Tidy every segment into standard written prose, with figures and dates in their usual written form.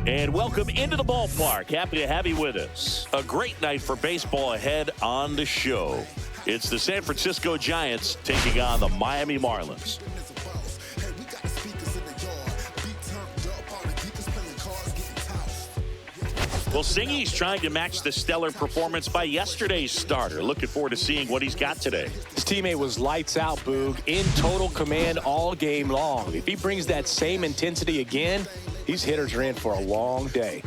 And welcome into the ballpark. Happy to have you with us. A great night for baseball ahead on the show. It's the San Francisco Giants taking on the Miami Marlins. Well, Singy's trying to match the stellar performance by yesterday's starter. Looking forward to seeing what he's got today. His teammate was lights out, Boog, in total command all game long. If he brings that same intensity again, these hitters are in for a long day.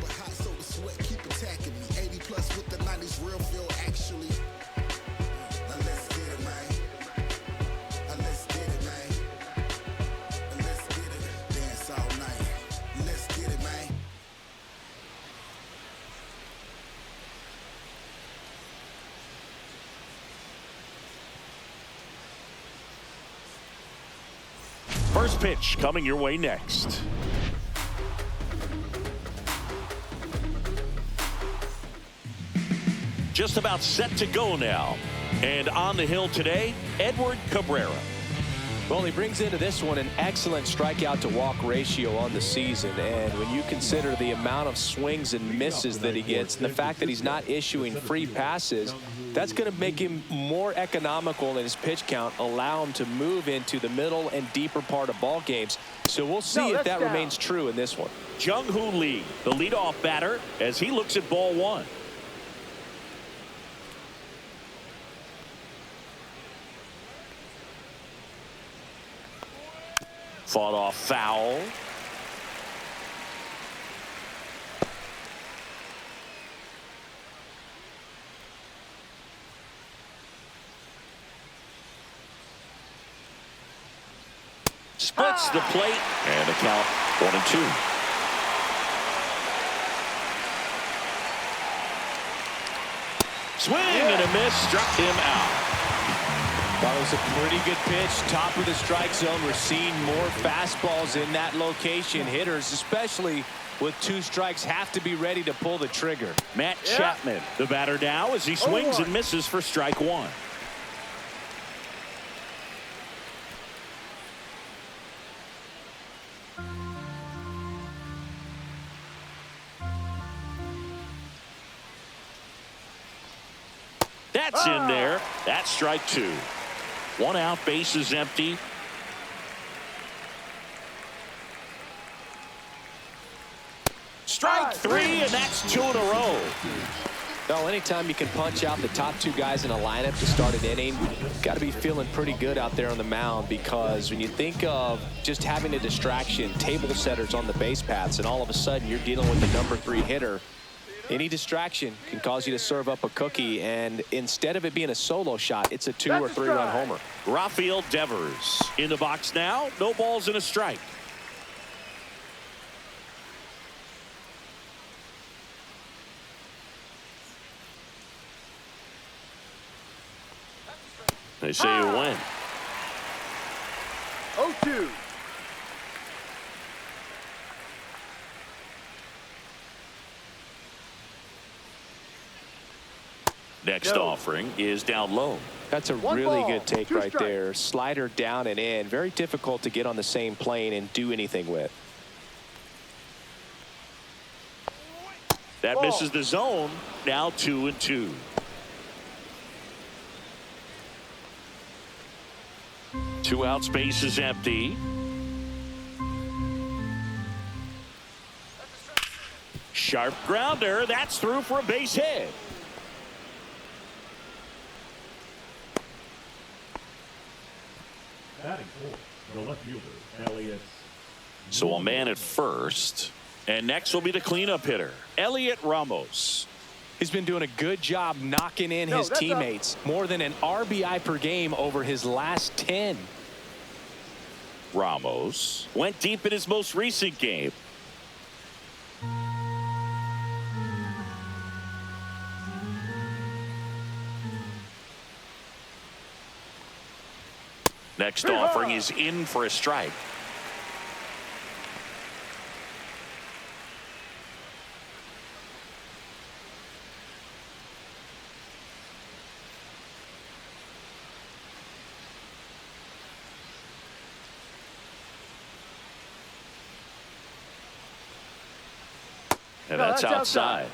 First pitch coming your way next. Just about set to go now. And on the hill today, Edward Cabrera. Well, he brings into this one an excellent strikeout to walk ratio on the season. And when you consider the amount of swings and misses that he gets and the fact that he's not issuing free passes, that's going to make him more economical in his pitch count, allow him to move into the middle and deeper part of ball games. So we'll see if that remains true in this one. Jung-Hoo Lee, the leadoff batter, as he looks at ball one. Fought off foul. Splits the plate, and a count 1-2. Swing and a miss, struck him out. That was a pretty good pitch, top of the strike zone. We're seeing more fastballs in that location. Hitters, especially with 2 strikes, have to be ready to pull the trigger. Matt Chapman, the batter now, as he swings and misses for strike 1. That's in there. That's strike 2. 1 out, base is empty. Strike 3, and that's 2 in a row. Well, anytime you can punch out the top 2 guys in a lineup to start an inning, got to be feeling pretty good out there on the mound, because when you think of just having a distraction, table setters on the base paths, and all of a sudden you're dealing with the number 3 hitter, any distraction can cause you to serve up a cookie, and instead of it being a solo shot, it's a 2- or 3-run homer. Rafael Devers in the box now. No balls and a strike. They say you win. 0-2. Next offering is down low. That's a really good take right there. Slider down and in. Very difficult to get on the same plane and do anything with. That misses the zone. Now 2-2. Two outs, base is empty. Sharp grounder. That's through for a base hit. The left fielder, Elliott. So a man at first. And next will be the cleanup hitter, Elliott Ramos. He's been doing a good job knocking in his teammates. More than an RBI per game over his last 10. Ramos went deep in his most recent game. Next offering is in for a strike. And that's outside.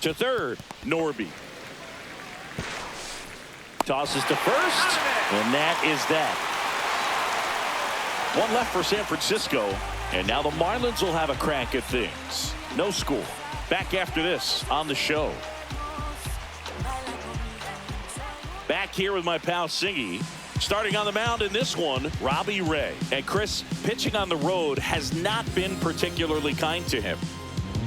To third, Norby. Tosses to first, and that is that. One left for San Francisco, and now the Marlins will have a crack at things. No score. Back after this on the show. Back here with my pal Singy. Starting on the mound in this one, Robbie Ray. And Chris, pitching on the road has not been particularly kind to him.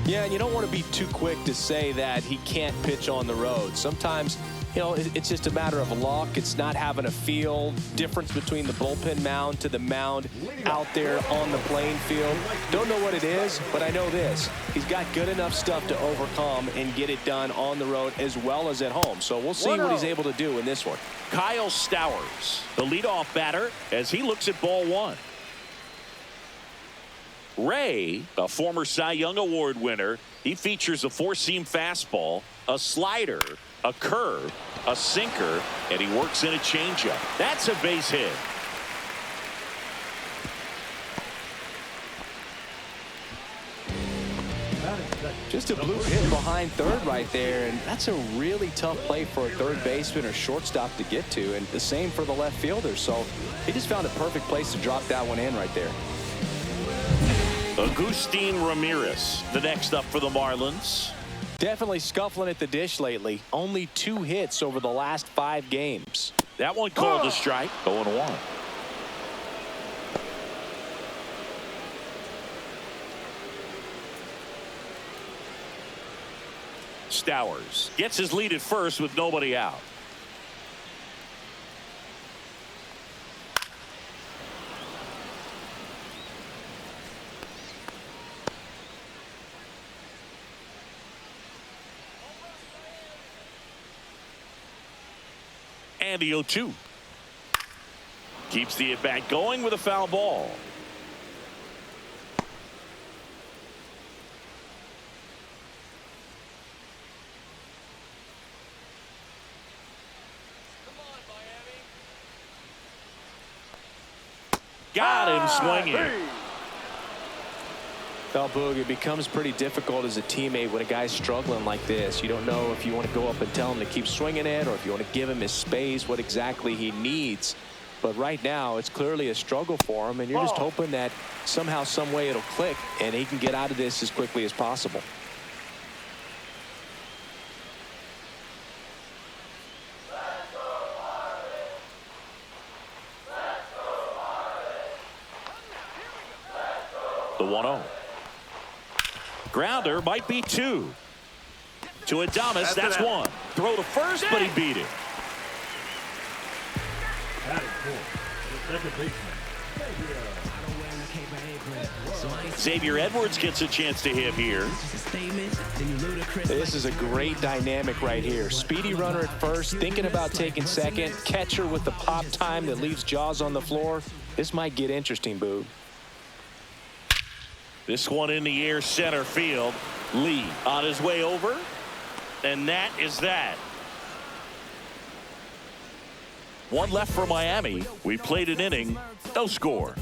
Yeah, and you don't want to be too quick to say that he can't pitch on the road. Sometimes, you know, it's just a matter of luck. It's not having a feel. Difference between the bullpen mound to the mound out there on the playing field. Don't know what it is, but I know this. He's got good enough stuff to overcome and get it done on the road as well as at home. So we'll see what he's able to do in this one. Kyle Stowers, the leadoff batter, as he looks at ball one. Ray, a former Cy Young Award winner, he features a four-seam fastball, a slider, a curve, a sinker, and he works in a changeup. That's a base hit. Just a bloop hit behind third right there, and that's a really tough play for a third baseman or shortstop to get to, and the same for the left fielder. So he just found a perfect place to drop that one in right there. Agustin Ramirez, the next up for the Marlins. Definitely scuffling at the dish lately. Only 2 hits over the last 5 games. That one called a strike. 0-1. Stowers gets his lead at first with nobody out. And the 0-2. Keeps the at-bat going with a foul ball. Got him swinging. Well, Boog, it becomes pretty difficult as a teammate when a guy's struggling like this. You don't know if you want to go up and tell him to keep swinging it or if you want to give him his space, what exactly he needs. But right now, it's clearly a struggle for him, and you're just hoping that somehow, some way it'll click and he can get out of this as quickly as possible. The 1-0. Grounder might be 2. To Adames, that's 1. Throw to first, but he beat it. The second baseman. Xavier Edwards gets a chance to hit here. This is a great dynamic right here. Speedy runner at first, thinking about taking second. Catcher with the pop time that leaves Jaws on the floor. This might get interesting, Boog. This one in the air, center field. Lee on his way over. And that is that. One left for Miami. We played an inning. No score.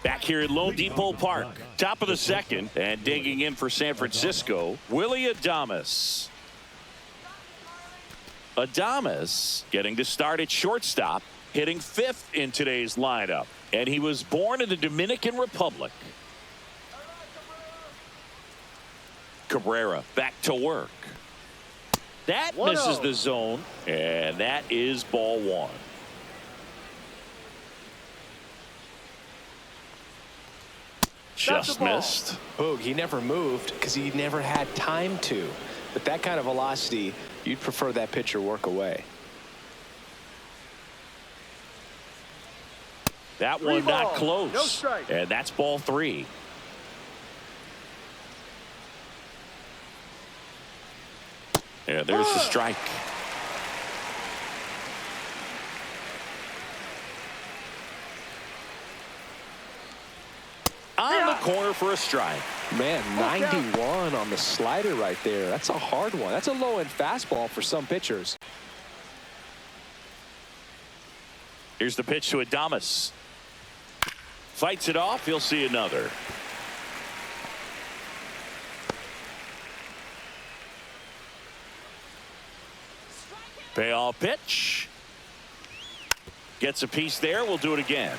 Back here at Lone Depot Park. Top of the second. And digging in for San Francisco, Willie Adames. Adames getting to start at shortstop, hitting 5th in today's lineup. And he was born in the Dominican Republic. Cabrera back to work. That misses the zone, and that is ball 1. Just missed. Boog, he never moved because he never had time to. But that kind of velocity, you'd prefer that pitcher work away. That one not close. No strike. And that's ball 3. Yeah, there's the strike. On the corner for a strike. Man, 91 on the slider right there. That's a hard one. That's a low-end fastball for some pitchers. Here's the pitch to Adames. Fights it off. He'll see another. Payoff pitch. Gets a piece there. We'll do it again.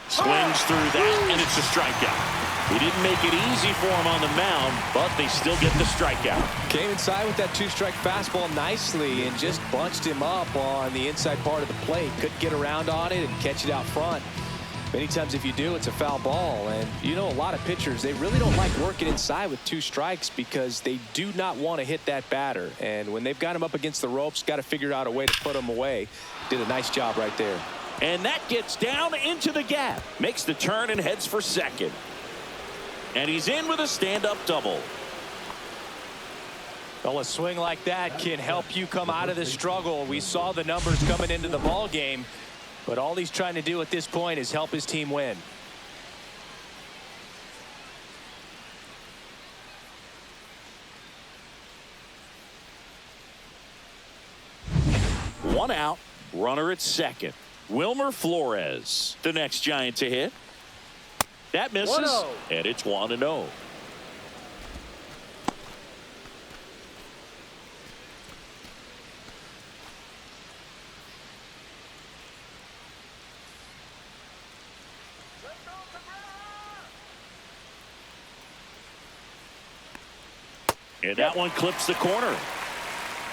Swings through that, and it's a strikeout. He didn't make it easy for him on the mound, but they still get the strikeout. Came inside with that two-strike fastball nicely and just bunched him up on the inside part of the plate. Couldn't get around on it and catch it out front. Many times if you do, it's a foul ball. And you know, a lot of pitchers, they really don't like working inside with two strikes because they do not want to hit that batter. And when they've got him up against the ropes, got to figure out a way to put him away. Did a nice job right there. And that gets down into the gap. Makes the turn and heads for second. And he's in with a stand-up double. Well, a swing like that can help you come out of the struggle. We saw the numbers coming into the ball game, but all he's trying to do at this point is help his team win. One out, runner at second. Wilmer Flores, the next Giant to hit. That misses, 1-0. and it's 1-0. And that one clips the corner.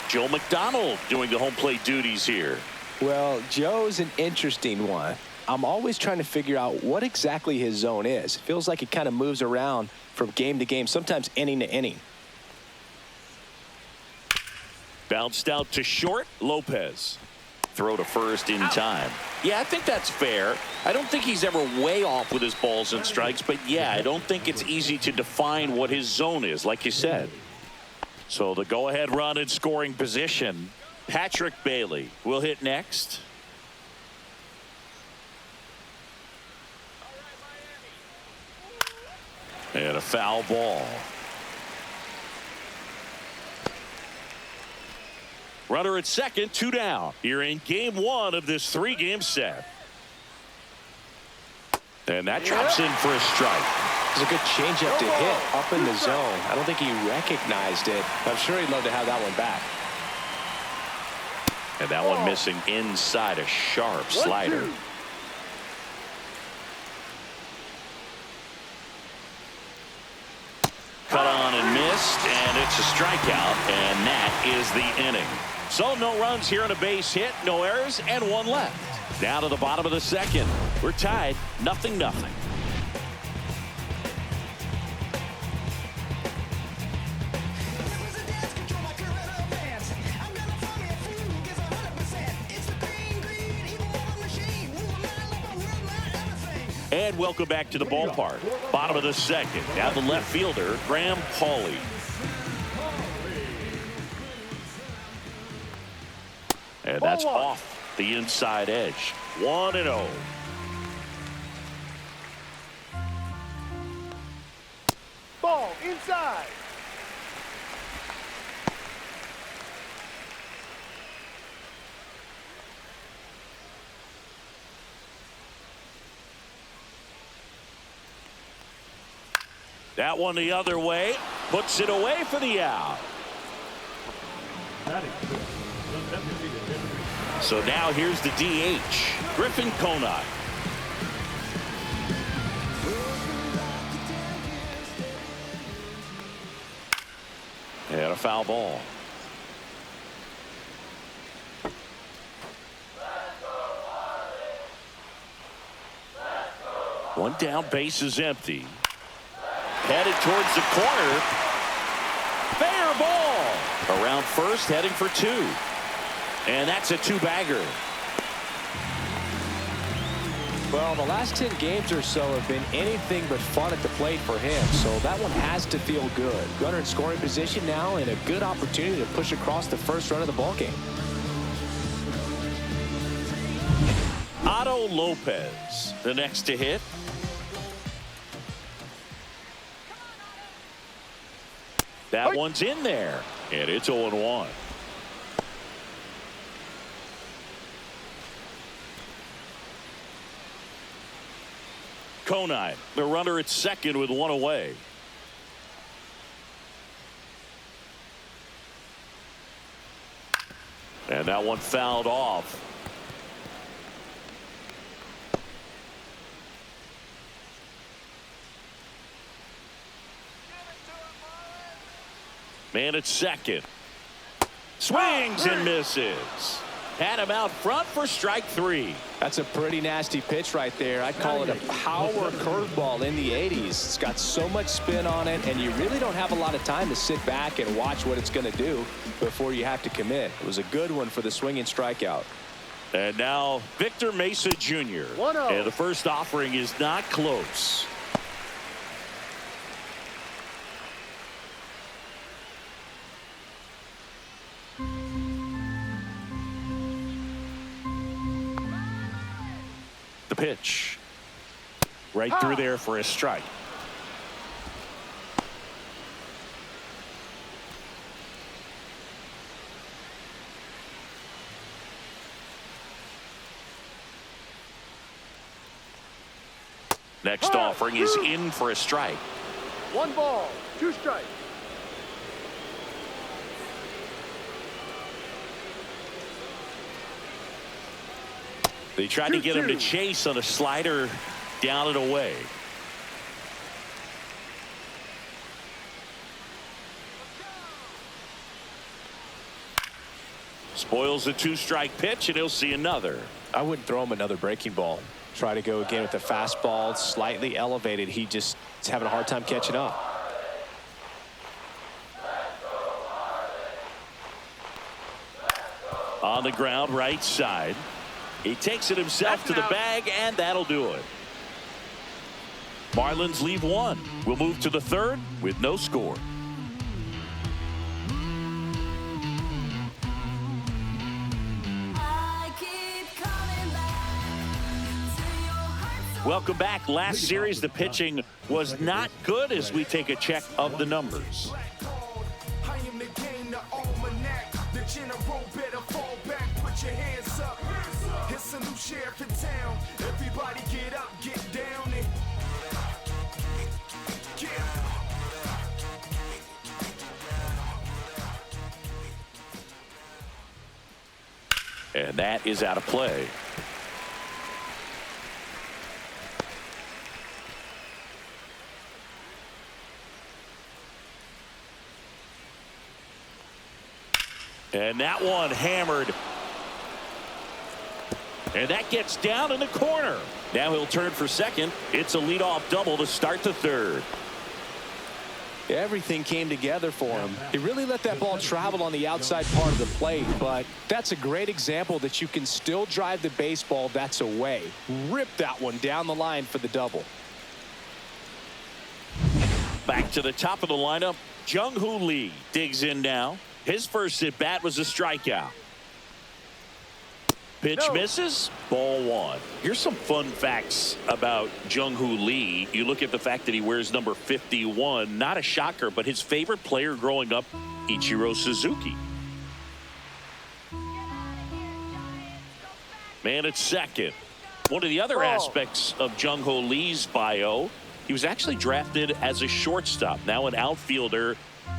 Joe McDonald doing the home plate duties here. Well, Joe's an interesting one. I'm always trying to figure out what exactly his zone is. It feels like it kind of moves around from game to game, sometimes inning to inning. Bounced out to short. Lopez. Throw to first in time. Yeah, I think that's fair. I don't think he's ever way off with his balls and strikes, but yeah, I don't think it's easy to define what his zone is, like you said. So the go-ahead run in scoring position. Patrick Bailey will hit next. And a foul ball. Runner at second, 2 down. Here in game 1 of this 3-game set. And that drops in for a strike. It's a good changeup to hit up in the zone. I don't think he recognized it. I'm sure he'd love to have that one back. And that one missing inside a sharp slider. Cut on and missed, and it's a strikeout, and that is the inning. So no runs here on a base hit, no errors, and 1 left. Down to the bottom of the second. We're tied, 0-0. And welcome back to the ballpark. Bottom of the second. Now the left fielder, Graham Pauley. And that's off the inside edge. 1-0. Ball inside. That one the other way. Puts it away for the out. So now here's the DH, Griffin Conine. And a foul ball. One down, base is empty. Headed towards the corner. Fair ball. Around first, heading for 2. And that's a 2-bagger. Well, the last 10 games or so have been anything but fun at the plate for him, so that one has to feel good. Runner in scoring position now and a good opportunity to push across the first run of the ballgame. Otto Lopez, the next to hit. That one's in there, and it's 0-1. Conine, the runner at second with one away. And that one fouled off. Man at second. Swings and misses. Had him out front for strike three. That's a pretty nasty pitch right there. I'd call it a power curveball in the 80s. It's got so much spin on it, and you really don't have a lot of time to sit back and watch what it's going to do before you have to commit. It was a good one for the swinging strikeout. And now Victor Mesa Jr. 1-0. And the first offering is not close. The pitch right through there for a strike. Next offering is in for a strike. 1 ball, 2 strikes. They tried to get him to chase on a slider down and away. Spoils the 2-strike pitch, and he'll see another. I wouldn't throw him another breaking ball. Try to go again with the fastball, slightly elevated. He just is having a hard time catching up. On the ground, right side. He takes it himself to the bag, and that'll do it. Marlins leave 1. We'll move to the 3rd with no score. Welcome back. Last series, the pitching was not good as we take a check of the numbers. Sheriff in town, everybody get up, get down, and And that is out of play. And that one hammered. And that gets down in the corner. Now he'll turn for second. It's a leadoff double to start the 3rd. Everything came together for him. He really let that ball travel on the outside part of the plate, but that's a great example that you can still drive the baseball that's away. Rip that one down the line for the double. Back to the top of the lineup. Jung-Hoo Lee digs in now. His first at bat was a strikeout. Pitch misses, ball 1. Here's some fun facts about Jung-Hoo Lee. You look at the fact that he wears number 51. Not a shocker, but his favorite player growing up, Ichiro Suzuki. Man at second. One of the other aspects of Jung-Hoo Lee's bio, he was actually drafted as a shortstop, now an outfielder,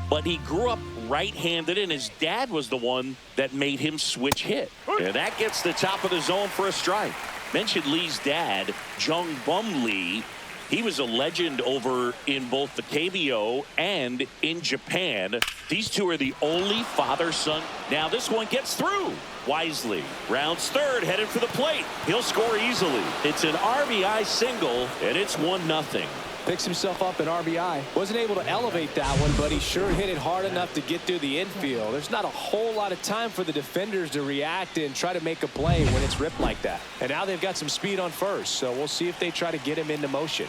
but he grew up right-handed, and his dad was the one that made him switch hit. And that gets the top of the zone for a strike. Mentioned Lee's dad, Jung Bum Lee. He was a legend over in both the KBO and in Japan. These two are the only father-son. Now this one gets through. Wisely rounds 3rd, headed for the plate. He'll score easily. It's an RBI single, and it's 1-0. Picks himself up an RBI. Wasn't able to elevate that one, but he sure hit it hard enough to get through the infield. There's not a whole lot of time for the defenders to react and try to make a play when it's ripped like that. And now they've got some speed on first, so we'll see if they try to get him into motion.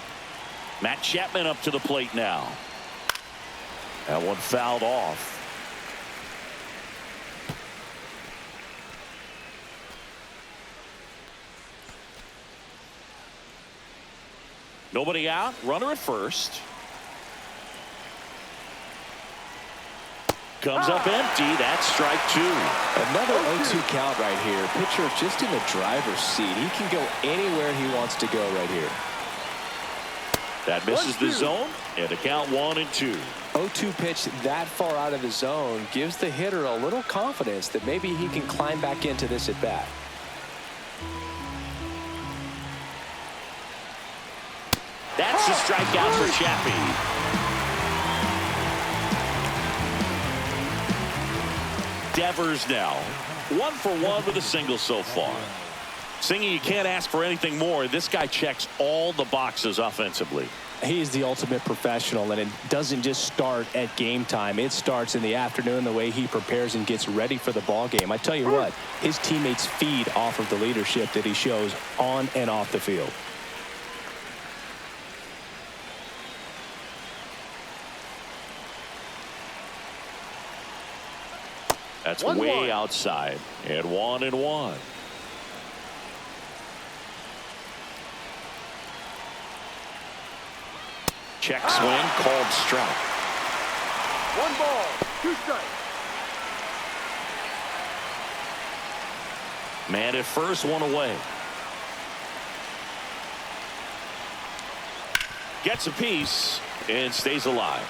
Matt Chapman up to the plate now. That one fouled off. Nobody out. Runner at first. Comes up empty. That's strike two. Another 0-2 count right here. Pitcher just in the driver's seat. He can go anywhere he wants to go right here. That misses the zone, and a count 1-2. 0-2 pitch that far out of the zone gives the hitter a little confidence that maybe he can climb back into this at bat. That's a strikeout for Chappie. Devers now 1 for 1 with a single so far. Singy, you can't ask for anything more. This guy checks all the boxes offensively. He's the ultimate professional, and it doesn't just start at game time. It starts in the afternoon, the way he prepares and gets ready for the ball game. I tell you what, his teammates feed off of the leadership that he shows on and off the field. That's way outside. And 1-1. Check swing, called strike. 1 ball, 2 strikes. Man at first, 1 away. Gets a piece and stays alive.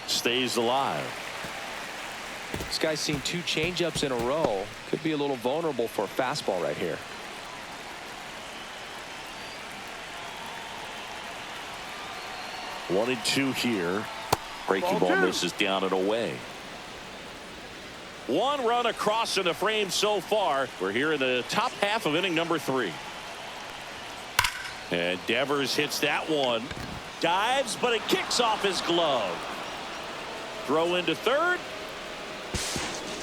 Stays alive. This guy's seen 2 changeups in a row. Could be a little vulnerable for a fastball right here. One and two here. Breaking ball misses down and away. 1 run across in the frame so far. We're here in the top half of inning number 3. And Devers hits that one. Dives, but it kicks off his glove. Throw into third.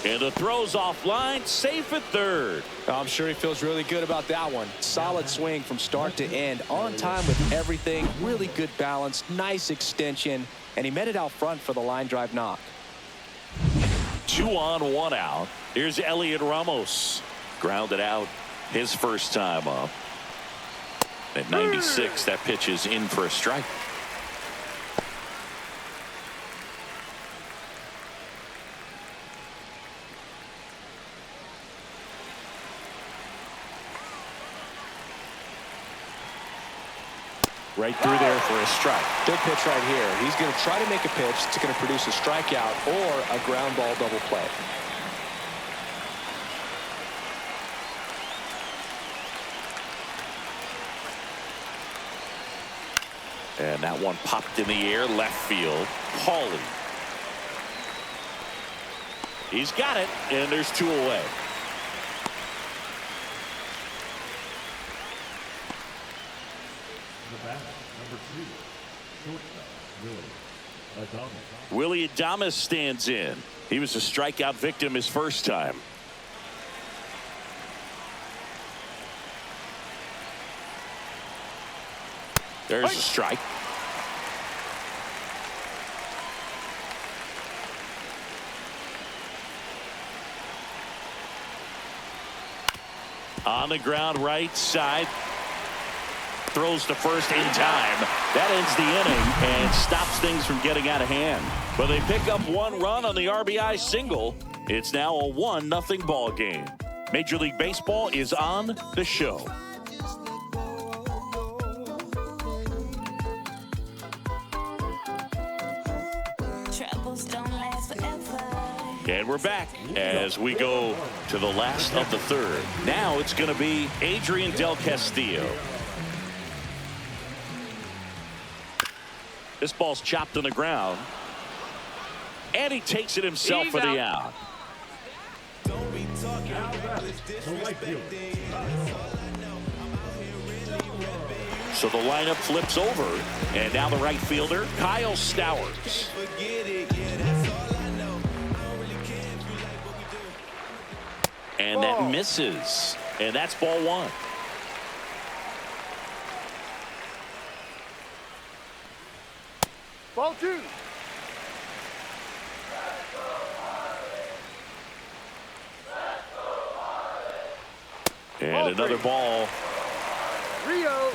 And the throw's offline, safe at third. I'm sure he feels really good about that one. Solid swing from start to end. On time with everything. Really good balance. Nice extension. And he met it out front for the line drive knock. 2 on, 1 out. Here's Elliot Ramos. Grounded out his first time up. At 96, that pitch is in for a strike. Right through there for a strike. Good pitch right here. He's going to try to make a pitch that's going to produce a strikeout or a ground ball double play. And that one popped in the air, left field. Hawley. He's got it, and there's 2 away. Willie Adames stands in. He was a strikeout victim his first time. There's a strike. On the ground, right side. Throws to first in time. That ends the inning and stops things from getting out of hand. But they pick up 1 run on the RBI single. It's now a 1-0 ball game. Major League Baseball is on the show. And we're back as we go to the last of the third. Now it's going to be Adrian Del Castillo. This ball's chopped on the ground. And he takes it himself for the out. So the lineup flips over, and now the right fielder, Kyle Stowers. And that misses, and that's ball one. Ball two. And another ball. Rio.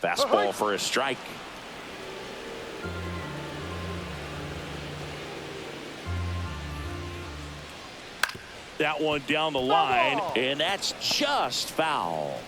Fastball for a strike. That one down the line, and that's just foul.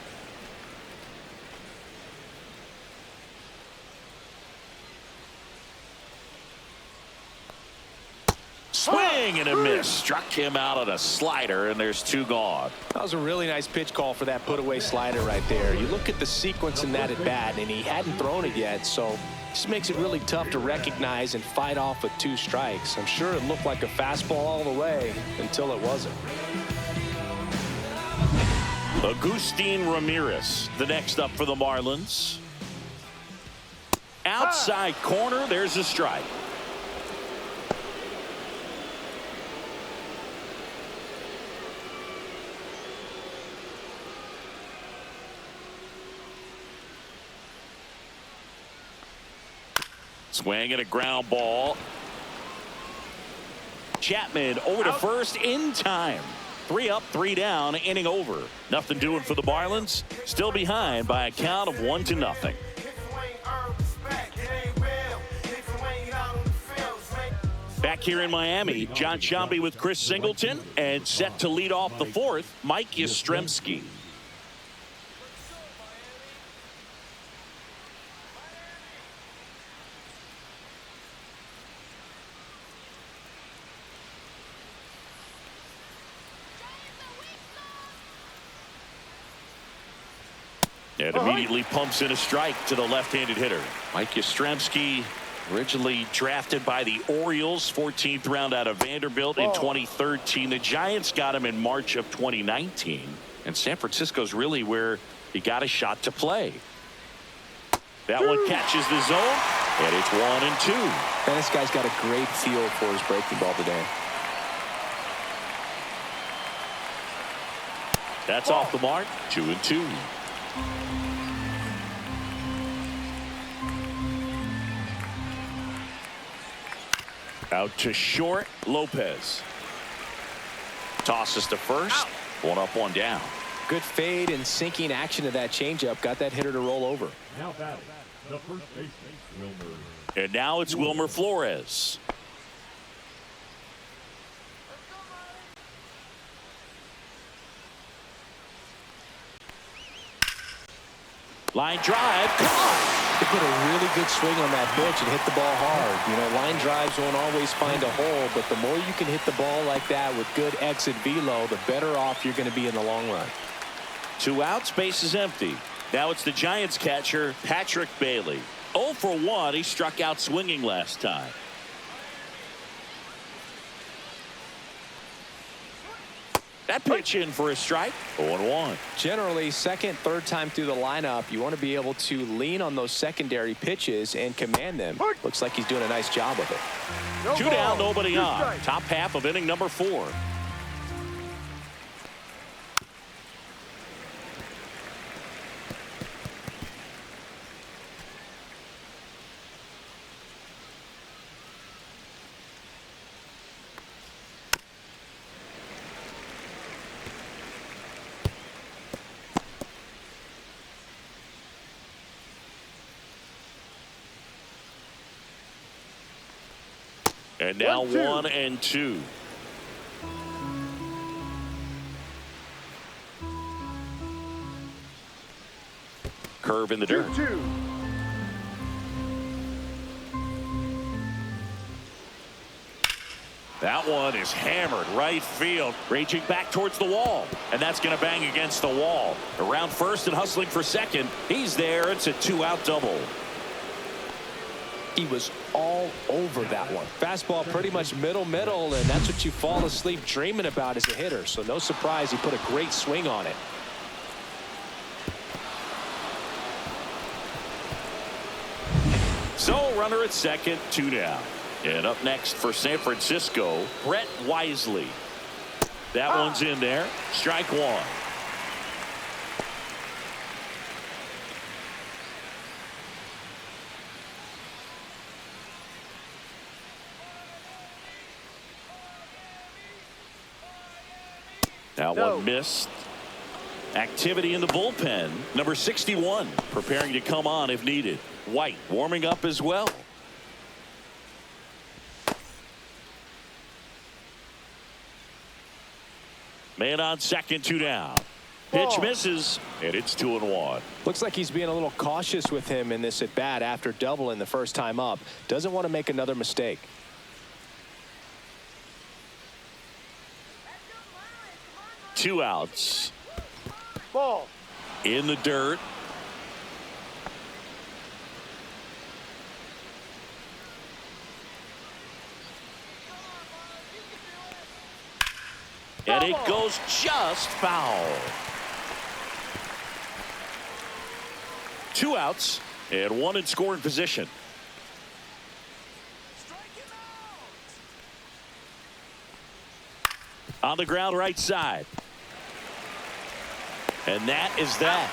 Swing and a miss. Struck him out on a slider, and there's two gone. That was a really nice pitch call for that put-away slider right there. You look at the sequence in that at bat, and he hadn't thrown it yet, so this makes it really tough to recognize and fight off with two strikes. I'm sure it looked like a fastball all the way until it wasn't. Agustin Ramirez, the next up for the Marlins. Outside corner, there's a strike. Swing and a ground ball. Chapman over to first in time. 3 up, 3 down, inning over. Nothing doing for the Marlins. Still behind by a count of 1-0. Back here in Miami, John Sciambi with Chris Singleton, and set to lead off the fourth, Mike Yastrzemski. And immediately pumps in a strike to the left-handed hitter. Mike Yastrzemski, originally drafted by the Orioles, 14th round out of Vanderbilt in 2013. The Giants got him in March of 2019. And San Francisco's really where he got a shot to play. That one catches the zone, and it's 1-2. And this guy's got a great feel for his breaking ball today. That's off the mark, 2-2. Out to short, Lopez. Tosses to first. One up, one down. Good fade and sinking action of that changeup got that hitter to roll over. Now batting, the first baseman, Wilmer. And now it's Wilmer Flores. Line drive, caught. They put a really good swing on that pitch and hit the ball hard. You know, line drives won't always find a hole, but the more you can hit the ball like that with good exit velo, the better off you're going to be in the long run. 2 outs, base is empty. Now it's the Giants catcher, Patrick Bailey. 0 for 1, he struck out swinging last time. That pitch in for a strike. 0-1. Generally, second, third time through the lineup, you want to be able to lean on those secondary pitches and command them. Looks like he's doing a nice job of it. No 2 down, nobody on. Top half of inning number 4. And now 1-2. Curve in the dirt. 2-2. That one is hammered right field, raging back towards the wall, and that's going to bang against the wall. Around first and hustling for second. He's there. It's a 2-out double. He was all over that one. Fastball pretty much middle, and that's what you fall asleep dreaming about as a hitter. So no surprise he put a great swing on it. So runner at second, 2 down. And up next for San Francisco, Brett Wisely. That one's in there. Strike one. That one missed. Activity in the bullpen. Number 61 preparing to come on if needed. White warming up as well. Man on second, 2 down. Pitch misses, and it's 2-1. Looks like he's being a little cautious with him in this at bat after doubling the first time up. Doesn't want to make another mistake. Two outs. Ball. In the dirt. And it goes just foul. 2 outs and 1 in scoring position. On the ground right side. And that is that.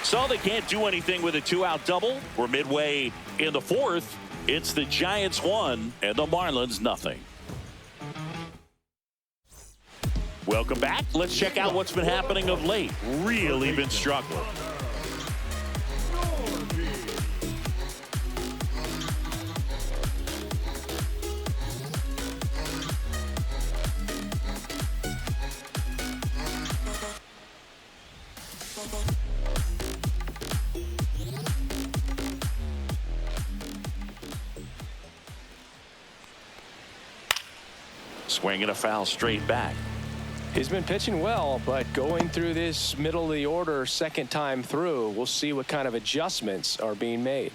So they can't do anything with a 2-out double. We're midway in the 4th. It's the Giants 1 and the Marlins nothing. Welcome back. Let's check out what's been happening of late. Really been struggling. Swinging a foul straight back. He's been pitching well, but going through this middle of the order second time through, we'll see what kind of adjustments are being made.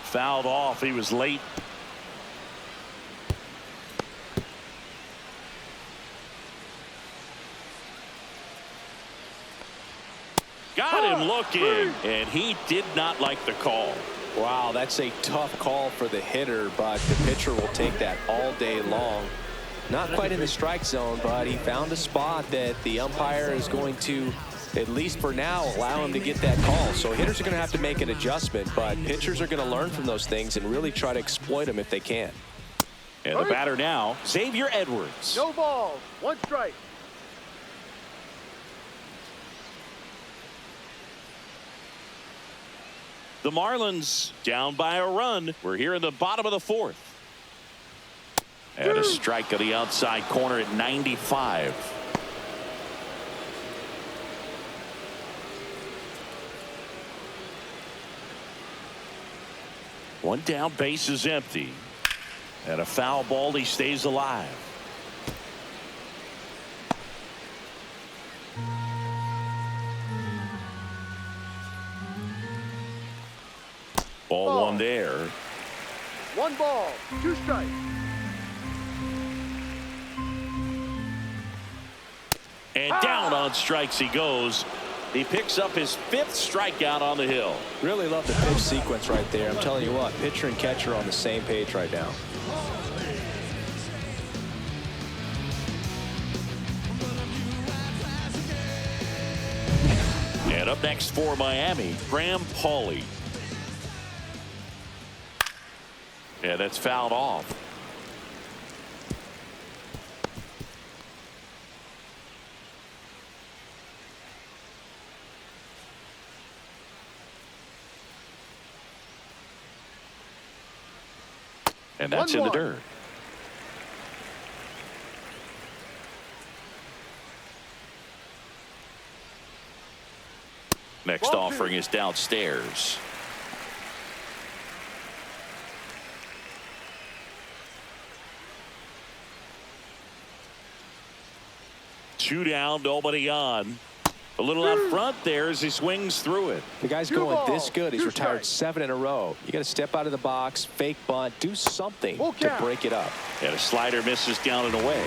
Fouled off. He was late. Got him looking, and he did not like the call. Wow, that's a tough call for the hitter, but the pitcher will take that all day long. Not quite in the strike zone, but he found a spot that the umpire is going to, at least for now, allow him to get that call. So hitters are going to have to make an adjustment, but pitchers are going to learn from those things and really try to exploit them if they can. And the batter now, Xavier Edwards. No ball. 1 strike. The Marlins down by a run. We're here in the bottom of the 4th. And a strike of the outside corner at 95. One down, base is empty. And a foul ball, he stays alive. Ball 1 there. 1 ball. 2 strikes. And down on strikes he goes. He picks up his 5th strikeout on the hill. Really love the pitch sequence right there. I'm telling you what, pitcher and catcher are on the same page right now. And up next for Miami, Graham Pauley. Yeah, that's fouled off. And that's in the dirt. Next offering is downstairs. 2 down, nobody on. A little out front there as he swings through it. The guy's going this good. He's retired 7 in a row. You got to step out of the box, fake bunt, do something to break it up. And a slider misses down and away.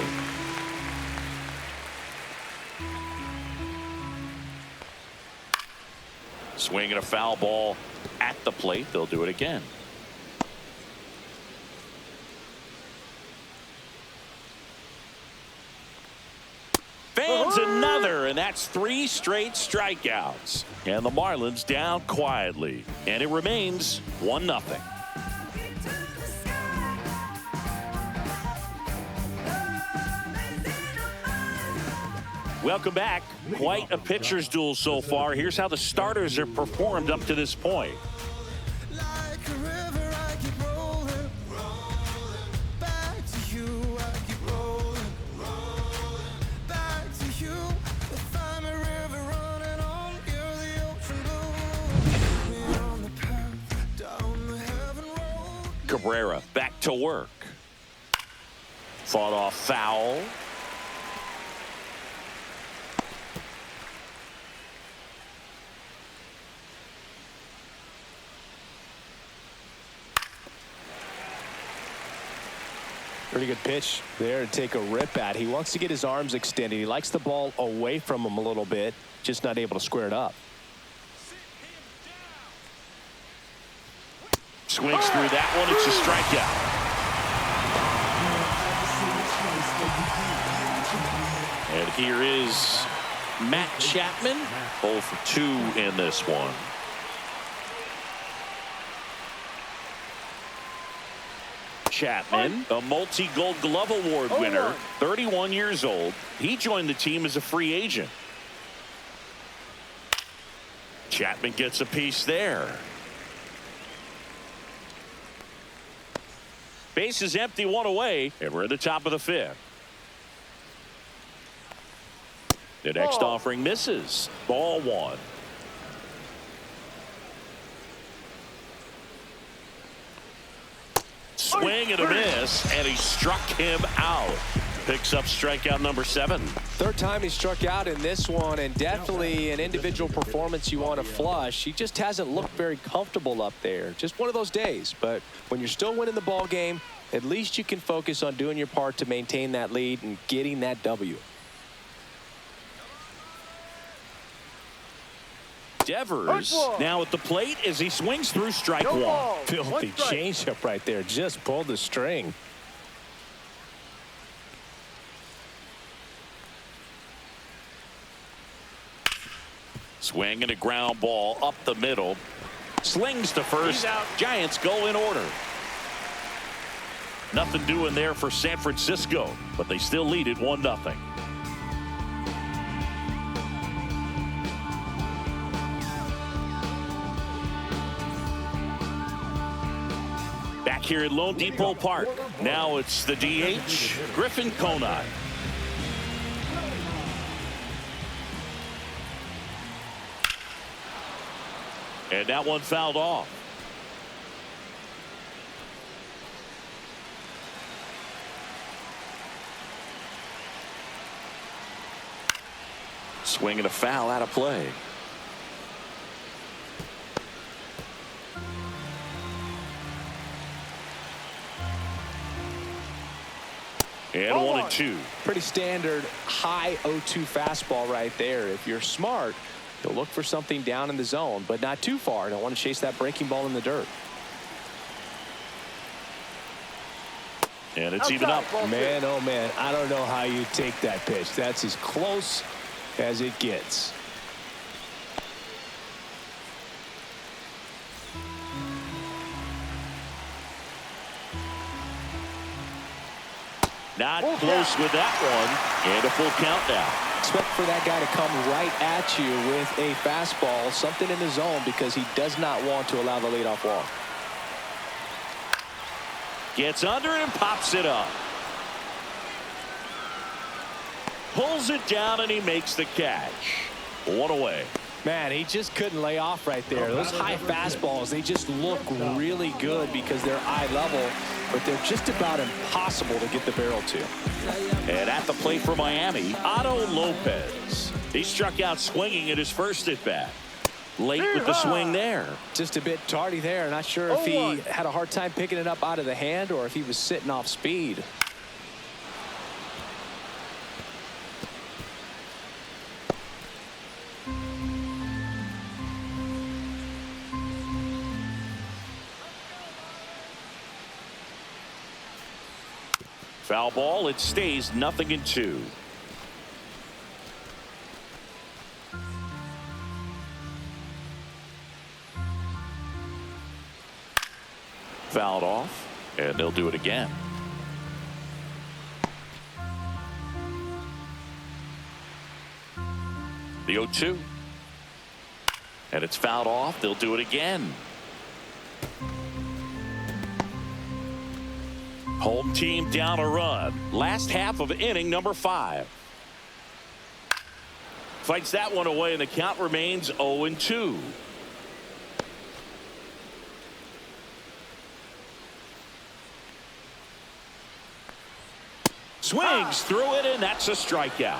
Swinging a foul ball at the plate. They'll do it again. Fans another, and that's 3 straight strikeouts. And the Marlins down quietly. And it remains 1-0. Welcome back. Quite a pitcher's duel so far. Here's how the starters have performed up to this point. Cabrera back to work. Fought off foul. Pretty good pitch there to take a rip at. He wants to get his arms extended. He likes the ball away from him a little bit, just not able to square it up. Swings through that one. It's a strikeout. And here is Matt Chapman. 0 for 2 in this one. Chapman, a multi-Gold Glove Award winner, 31 years old. He joined the team as a free agent. Chapman gets a piece there. Base is empty, 1 away, and we're at the top of the 5th. The next offering misses. Ball 1. Swing and a miss, and he struck him out. Picks up strikeout number 7. 3rd time he struck out in this one, and definitely an individual performance you want to flush. He just hasn't looked very comfortable up there. Just one of those days. But when you're still winning the ball game, at least you can focus on doing your part to maintain that lead and getting that W. Devers now at the plate as he swings through strike 1. Filthy changeup right there. Just pulled the string. Swing and a ground ball up the middle. Slings to first. Giants go in order. Nothing doing there for San Francisco, but they still lead it 1-0. Back here at Lone Depot Park. Now it's the DH, Griffin Conine. And that one fouled off. Swing and a foul out of play. And 1-2. Pretty standard high 0-2 fastball right there. If you're smart, you'll look for something down in the zone, but not too far. Don't want to chase that breaking ball in the dirt. And it's even up. Man, oh man, I don't know how you take that pitch. That's as close as it gets. Not close with that one. And a full count now. Expect for that guy to come right at you with a fastball, something in the zone, because he does not want to allow the leadoff walk. Gets under it and pops it up. Pulls it down and he makes the catch. 1 away. Man, he just couldn't lay off right there. Those high fastballs, they just look really good because they're eye level, but they're just about impossible to get the barrel to. And at the plate for Miami, Otto Lopez. He struck out swinging at his first at bat. Late with the swing there. Just a bit tardy there. Not sure if he had a hard time picking it up out of the hand or if he was sitting off speed. Foul ball. It stays 0-2. Fouled off, and they'll do it again. The 0-2. And it's fouled off. They'll do it again. Home team down a run. Last half of inning number 5. Fights that one away, and the count remains 0-2. Swings through it, and that's a strikeout.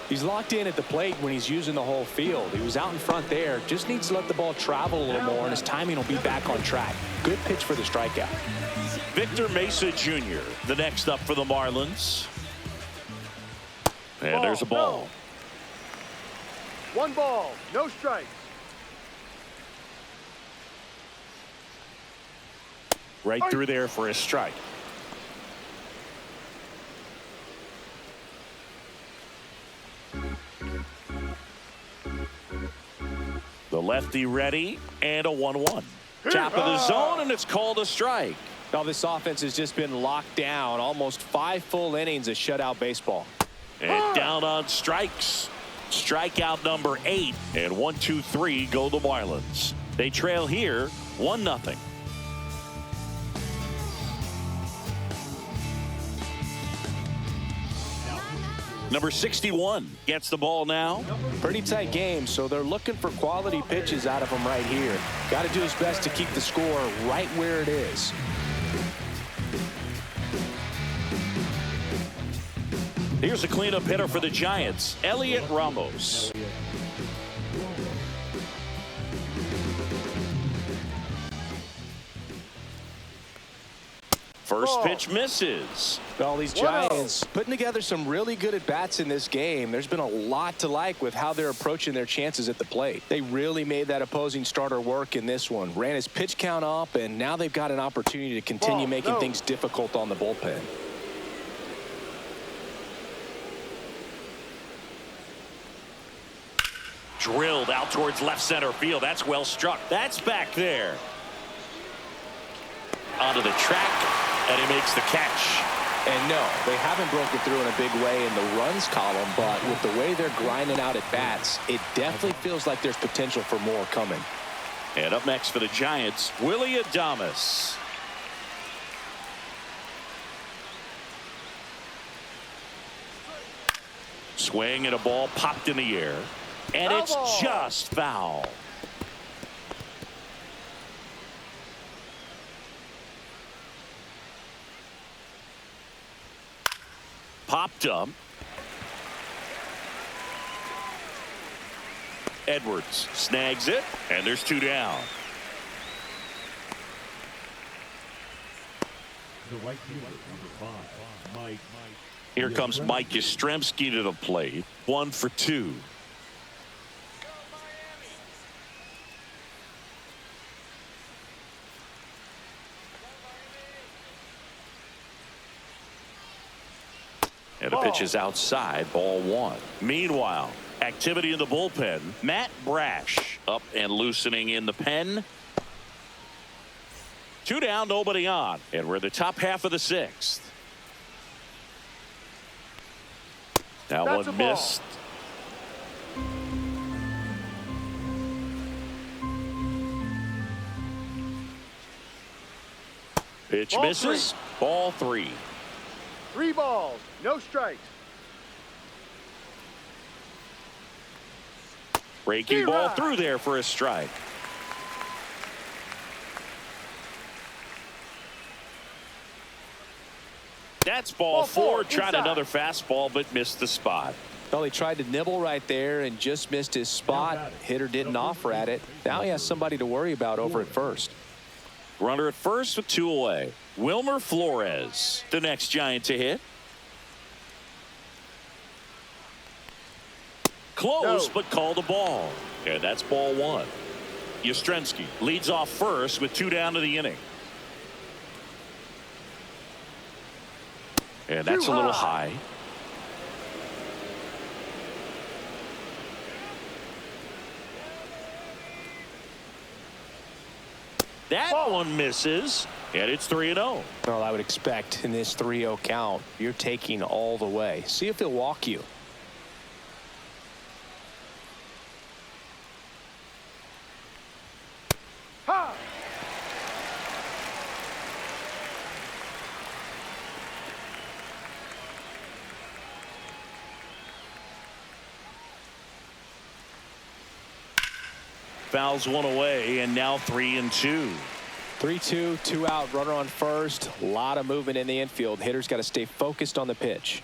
He's locked in at the plate when he's using the whole field. He was out in front there. Just needs to let the ball travel a little more, and his timing will be back on track. Good pitch for the strikeout. Victor Mesa Jr., the next up for the Marlins. And there's a ball. One ball, no strikes. Right through there for a strike. The lefty ready, and a 1-1. Top of the zone, and it's called a strike. Now this offense has just been locked down. Almost 5 full innings of shutout baseball. And down on strikes. Strikeout number 8. And 1, 2, 3 go the Marlins. They trail here 1-0. Number 61 gets the ball now. Pretty tight game, so they're looking for quality pitches out of him right here. Got to do his best to keep the score right where it is. Here's a cleanup hitter for the Giants, Elliot Ramos. First pitch misses. All these Giants putting together some really good at-bats in this game. There's been a lot to like with how they're approaching their chances at the plate. They really made that opposing starter work in this one. Ran his pitch count up, and now they've got an opportunity to continue making things difficult on the bullpen. Drilled out towards left center field. That's well struck. That's back there. Onto the track, and he makes the catch. And no, they haven't broken through in a big way in the runs column, but with the way they're grinding out at bats, it definitely feels like there's potential for more coming. And up next for the Giants, Willie Adames. Swing and a ball popped in the air. And it's just foul. Popped up. Edwards snags it, and there's 2 down. The right fielder, number 5, Mike. Here comes Mike Yastrzemski to the plate. 1 for 2. And a pitch is outside, ball 1. Meanwhile, activity in the bullpen. Matt Brash up and loosening in the pen. 2 down, nobody on. And we're in the top half of the 6th. That one missed. Pitch misses. Ball 3. 3 balls, no strikes. Breaking ball through there for a strike. That's ball four. Tried another fastball, but missed the spot. Well, he tried to nibble right there and just missed his spot. Hitter didn't offer at it. Now he has somebody to worry about over at first. Runner at first with 2 away. Wilmer Flores, the next Giant to hit. Close, but called a ball. And that's ball 1. Yastrzemski leads off first with 2 down to the inning. And that's a little high. That one misses, and it's 3-0. Well, I would expect in this 3-0 count, you're taking all the way. See if he'll walk you. Ha! Fouls one away, and now 3-2. 3-2, 2 out, runner on first. A lot of movement in the infield. Hitter's got to stay focused on the pitch.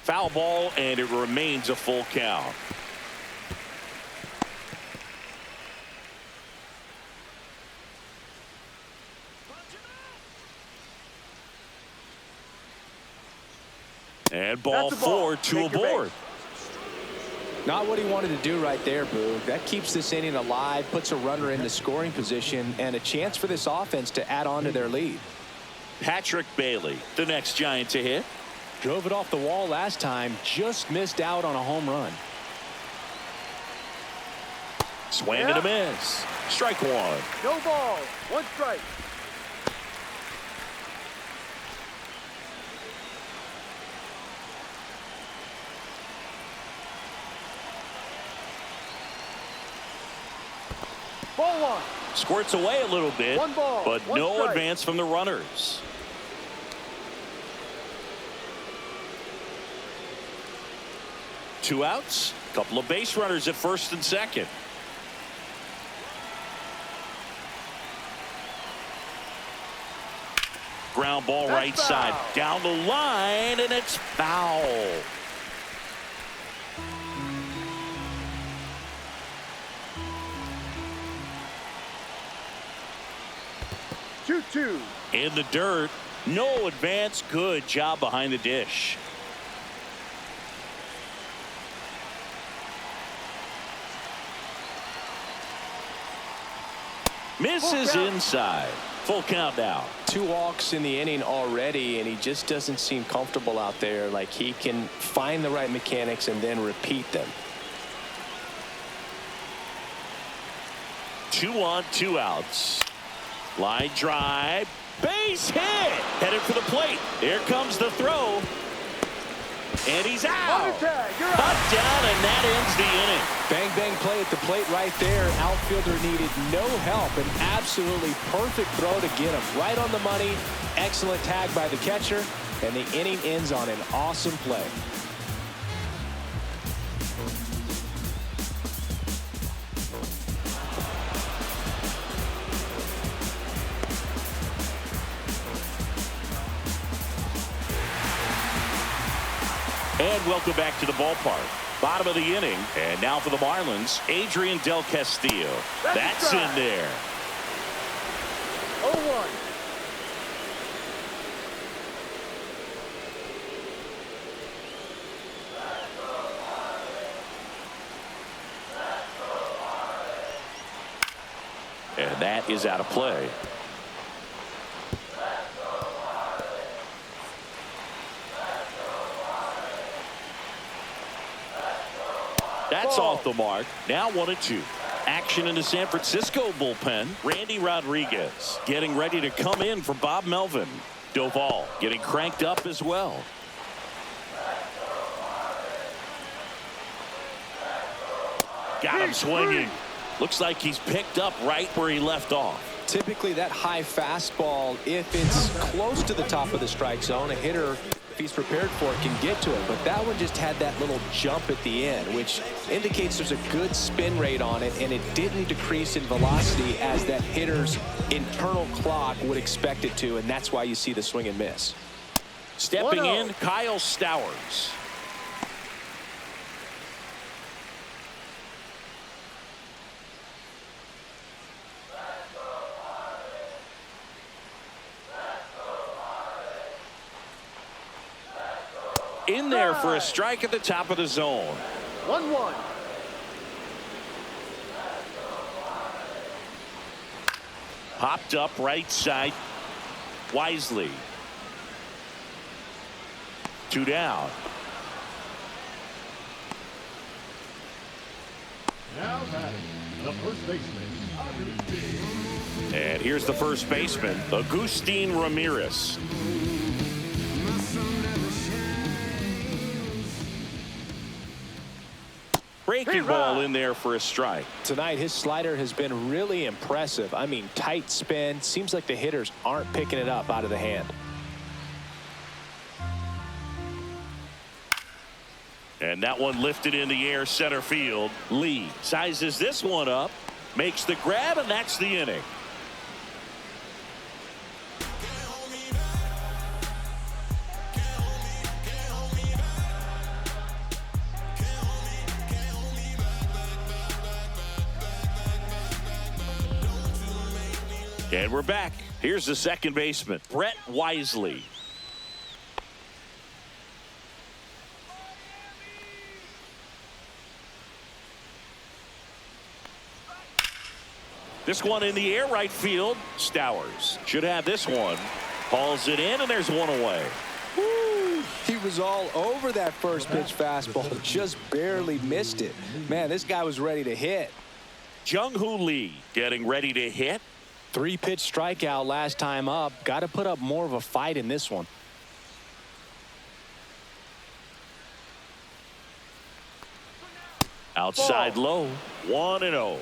Foul ball, and it remains a full count. And ball 4, 2 aboard. Not what he wanted to do right there, Boo. That keeps this inning alive, puts a runner in the scoring position, and a chance for this offense to add on to their lead. Patrick Bailey, the next Giant to hit. Drove it off the wall last time, just missed out on a home run. Swing and a miss. Strike 1. No ball. 1 strike. Ball 1. Squirts away a little bit, 1 ball, but 1 no strike. advance from the runners. Two outs, couple of base runners at first and second. Ground ball right side, down the line, and it's foul. Two. In the dirt, no advance. Good job behind the dish. Misses inside. Full count now. 2 walks in the inning already, and he just doesn't seem comfortable out there. Like he can find the right mechanics and then repeat them. 2 on, 2 outs. Line drive. Base hit. Headed for the plate. Here comes the throw. And he's out. Cut down, and that ends the inning. Bang, bang play at the plate right there. Outfielder needed no help. An absolutely perfect throw to get him right on the money. Excellent tag by the catcher. And the inning ends on an awesome play. And welcome back to the ballpark. Bottom of the inning. And now for the Marlins, Adrian Del Castillo. That's in there. 0-1. And that is out of play. That's off the mark. Now 1-2. Action in the San Francisco bullpen. Randy Rodriguez getting ready to come in for Bob Melvin. Doval getting cranked up as well. Got him swinging. Looks like he's picked up right where he left off. Typically that high fastball, if it's close to the top of the strike zone, a hitter if he's prepared for it, can get to it. But that one just had that little jump at the end, which indicates there's a good spin rate on it, and it didn't decrease in velocity as that hitter's internal clock would expect it to, and that's why you see the swing and miss. Stepping in, Kyle Stowers. In there for a strike at the top of the zone. 1-1. Popped up right side. Wisely. 2 down. Now batting, the first baseman. And here's the first baseman, Agustin Ramirez. Breaking ball in there for a strike. Tonight, his slider has been really impressive. I mean, tight spin. Seems like the hitters aren't picking it up out of the hand. And that one lifted in the air, center field. Lee sizes this one up, makes the grab, and that's the inning. And we're back. Here's the second baseman, Brett Wisely. This one in the air, right field. Stowers should have this one. Hauls it in, and there's one away. Woo! He was all over that first pitch fastball, just barely missed it. Man, this guy was ready to hit. Jung-Hoo Lee getting ready to hit. 3-pitch strikeout last time up. Got to put up more of a fight in this one. Outside low, 1-0.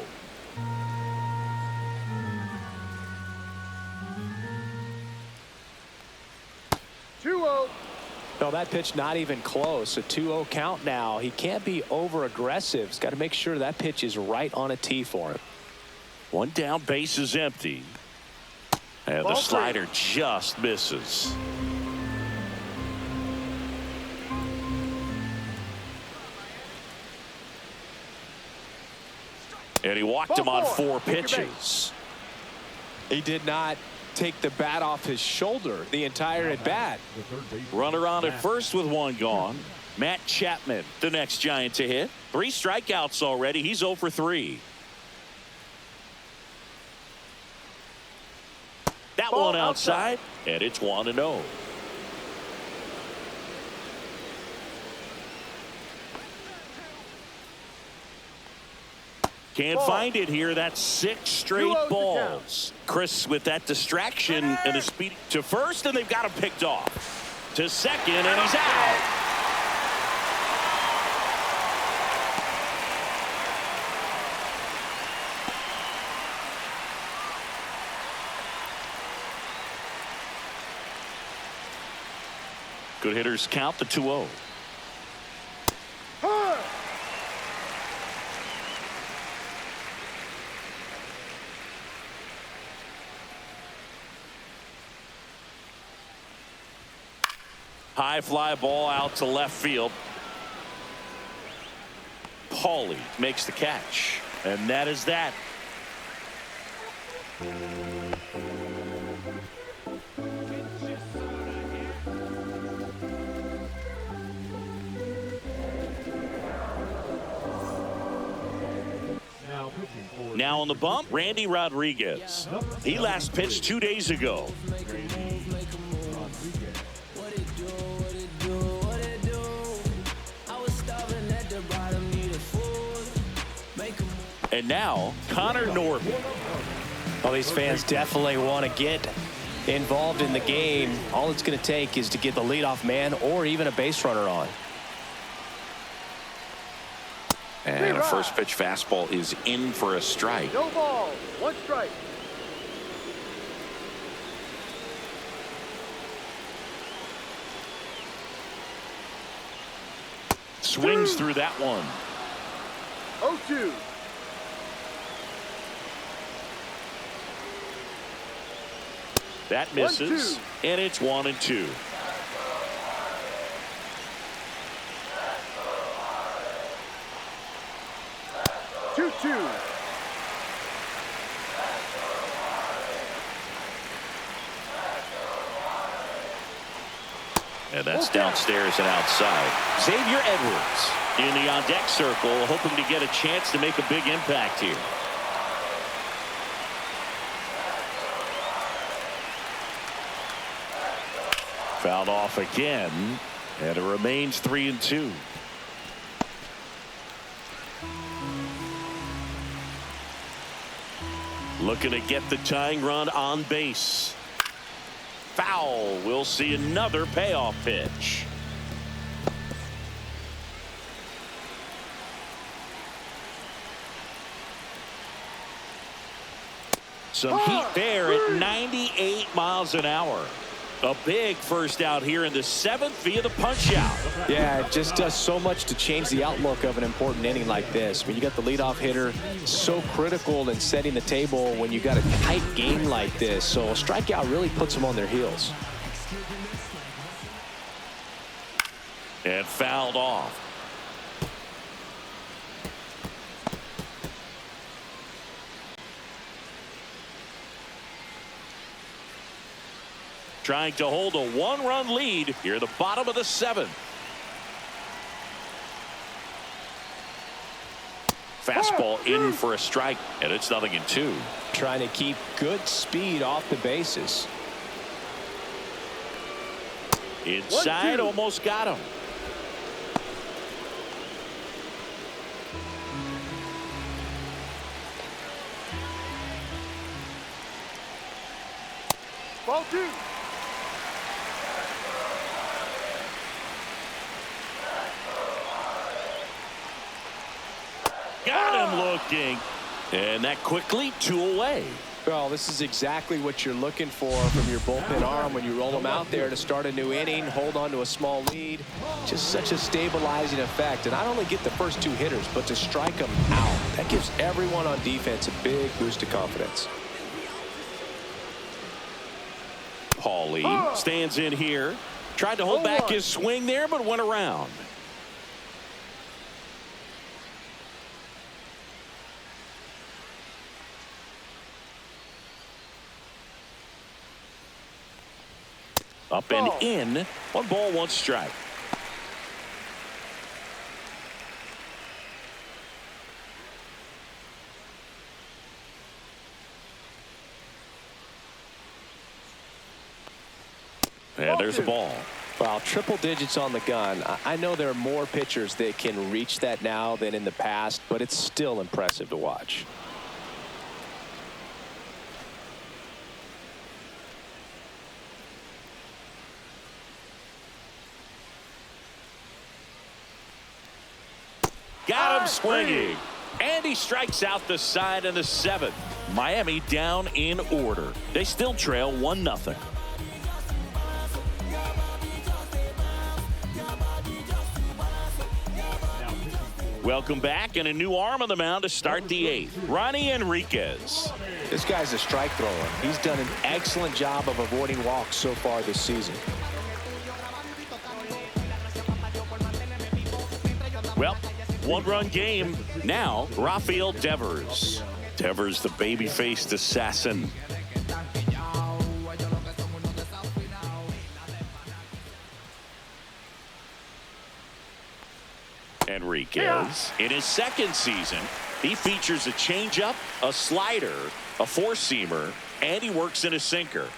No, that pitch not even close. A 2-0 count now. He can't be over aggressive. He's got to make sure that pitch is right on a tee for him. One down, base is empty. And the slider just misses. And he walked him on 4 pitches. He did not take the bat off his shoulder the entire at bat. Runner on at first with 1 gone. Matt Chapman, the next Giant to hit. 3 strikeouts already. He's 0 for 3. That one outside, and it's 1-0. Can't find it here. That's 6 straight balls. Chris with that distraction and the speed to first, and they've got him picked off. To second, and he's out. Good hitters count the 2-0. High fly ball out to left field. Paulie makes the catch, and that is that. Now on the bump, Randy Rodriguez. He last pitched 2 days ago. And now, Connor Norton. Well, these fans definitely want to get involved in the game. All it's going to take is to get the leadoff man or even a base runner on. And a first pitch fastball is in for a strike. No ball, 1 strike. swings through that one. 0-2. That misses, 1-2. and it's 1-2. And that's downstairs and outside. Xavier Edwards in the on-deck circle, hoping to get a chance to make a big impact here. Fouled off again, and it remains 3-2. Looking to get the tying run on base. Foul. We'll see another payoff pitch. Some heat there at 98 miles an hour. A big first out here in the 7th via the punch out. Yeah, it just does so much to change the outlook of an important inning like this. When you got the leadoff hitter, so critical in setting the table when you got a tight game like this. So a strikeout really puts them on their heels. And fouled off. Trying to hold a 1-run lead here at the bottom of the 7th. Fastball in for a strike, and it's 0-2. Trying to keep good speed off the bases. Inside, almost got him. Ball 2. Got him looking. And that quickly 2 away. Well, this is exactly what you're looking for from your bullpen arm when you roll them out there to start a new inning, hold on to a small lead. Just such a stabilizing effect. And not only get the first 2 hitters, but to strike them out. That gives everyone on defense a big boost of confidence. Paulie stands in here. Tried to hold back his swing there, but went around. Up and in. 1 ball, 1 strike. And there's a ball. Well, triple digits on the gun. I know there are more pitchers that can reach that now than in the past, but it's still impressive to watch. Got him swinging. And he strikes out the side in the 7th. Miami down in order. They still trail 1-0. Welcome back, and a new arm on the mound to start the 8th. Ronnie Enriquez. This guy's a strike thrower. He's done an excellent job of avoiding walks so far this season. Well, 1-run game. Now, Rafael Devers. Devers, the baby-faced assassin. Enriquez, in his 2nd season, he features a changeup, a slider, a 4-seamer, and he works in a sinker.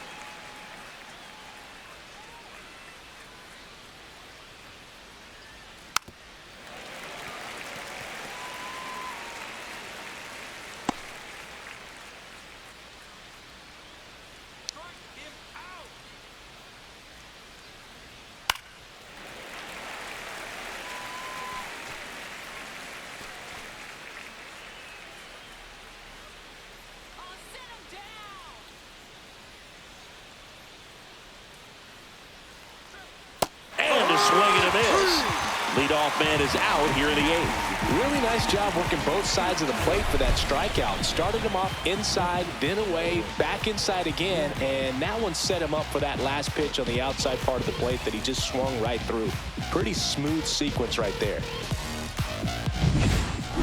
Leadoff man is out here in the 8th. Really nice job working both sides of the plate for that strikeout. Started him off inside, then away, back inside again, and that one set him up for that last pitch on the outside part of the plate that he just swung right through. Pretty smooth sequence right there.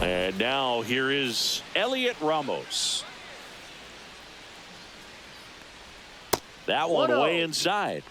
And now here is Elliot Ramos. That one 1-0. way inside.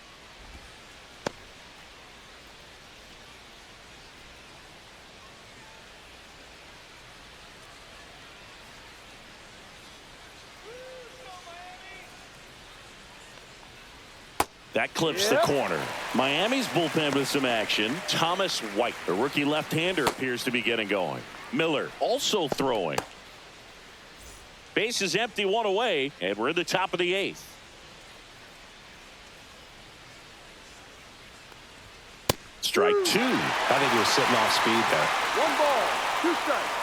That clips the corner. Miami's bullpen with some action. Thomas White, the rookie left-hander, appears to be getting going. Miller also throwing. Base is empty, one away, and we're in the top of the 8th. Strike 2. I think he was sitting off speed there. 1 ball, 2 strikes.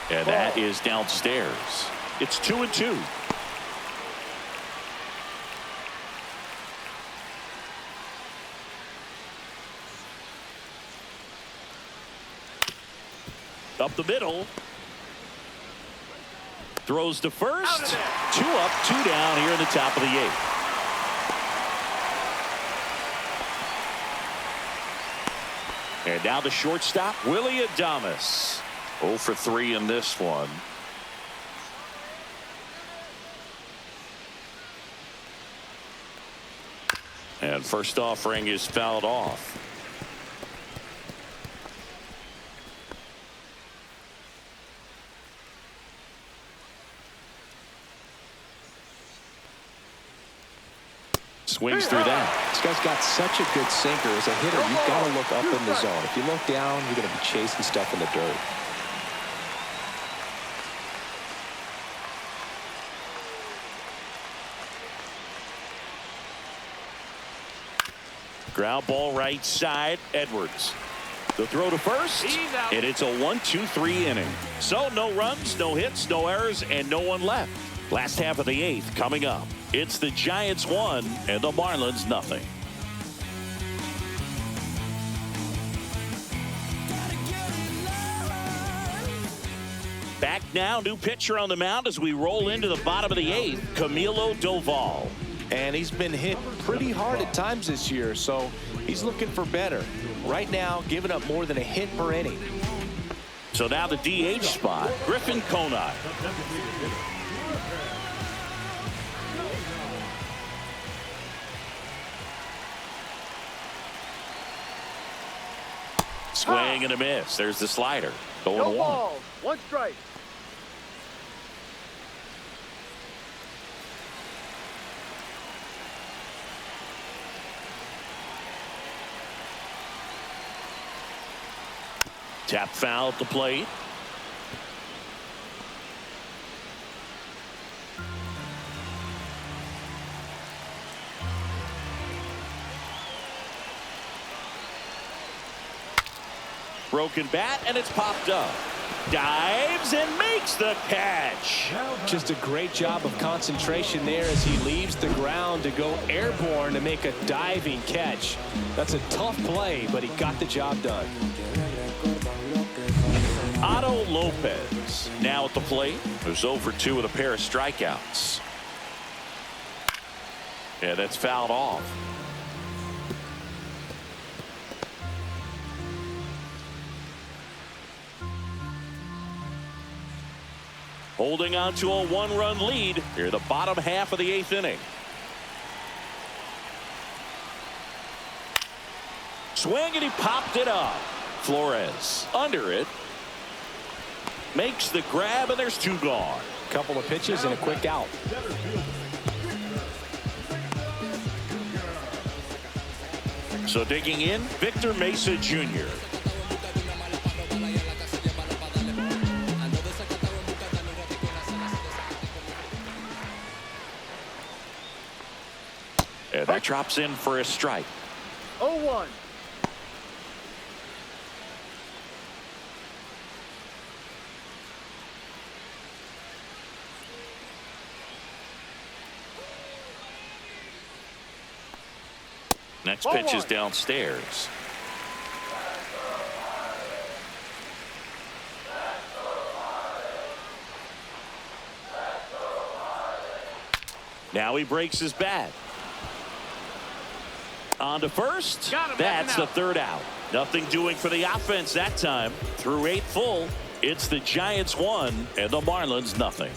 And that is downstairs. It's 2-2. Up the middle. Throws to first. 2 up, 2 down here in the top of the 8th. And now the shortstop, Willie Adames. 0 for 3 in this one. And first offering is fouled off. Swings through that. This guy's got such a good sinker. As a hitter, you've got to look up in the zone. If you look down, you're going to be chasing stuff in the dirt. Ground ball right side. Edwards. The throw to first. And it's a 1-2-3 inning. So no runs, no hits, no errors, and no one left. Last half of the 8th coming up. It's the Giants 1 and the Marlins nothing. Back now, new pitcher on the mound as we roll into the bottom of the 8th, Camilo Doval. And he's been hit pretty hard at times this year, so he's looking for better. Right now, giving up more than a hit per inning. So now the DH spot, Griffin Conine. Swing and a miss. There's the slider. Going No 1. balls, 1 strike. Tap foul at the plate. Broken bat, and it's popped up. Dives and makes the catch. Just a great job of concentration there as he leaves the ground to go airborne to make a diving catch. That's a tough play, but he got the job done. Otto Lopez now at the plate. Who's 0 for 2 with a pair of strikeouts. Yeah, that's fouled off. Holding on to a 1-run lead here the bottom half of the 8th inning. Swing and he popped it up. Flores under it. Makes the grab and there's 2 gone. Couple of pitches and a quick out. So digging in, Victor Mesa Jr. And that drops in for a strike. 0-1. Next pitch is downstairs. Now he breaks his bat. On to first. That's the third out. Nothing doing for the offense that time. Through 8 full, it's the Giants 1 and the Marlins nothing.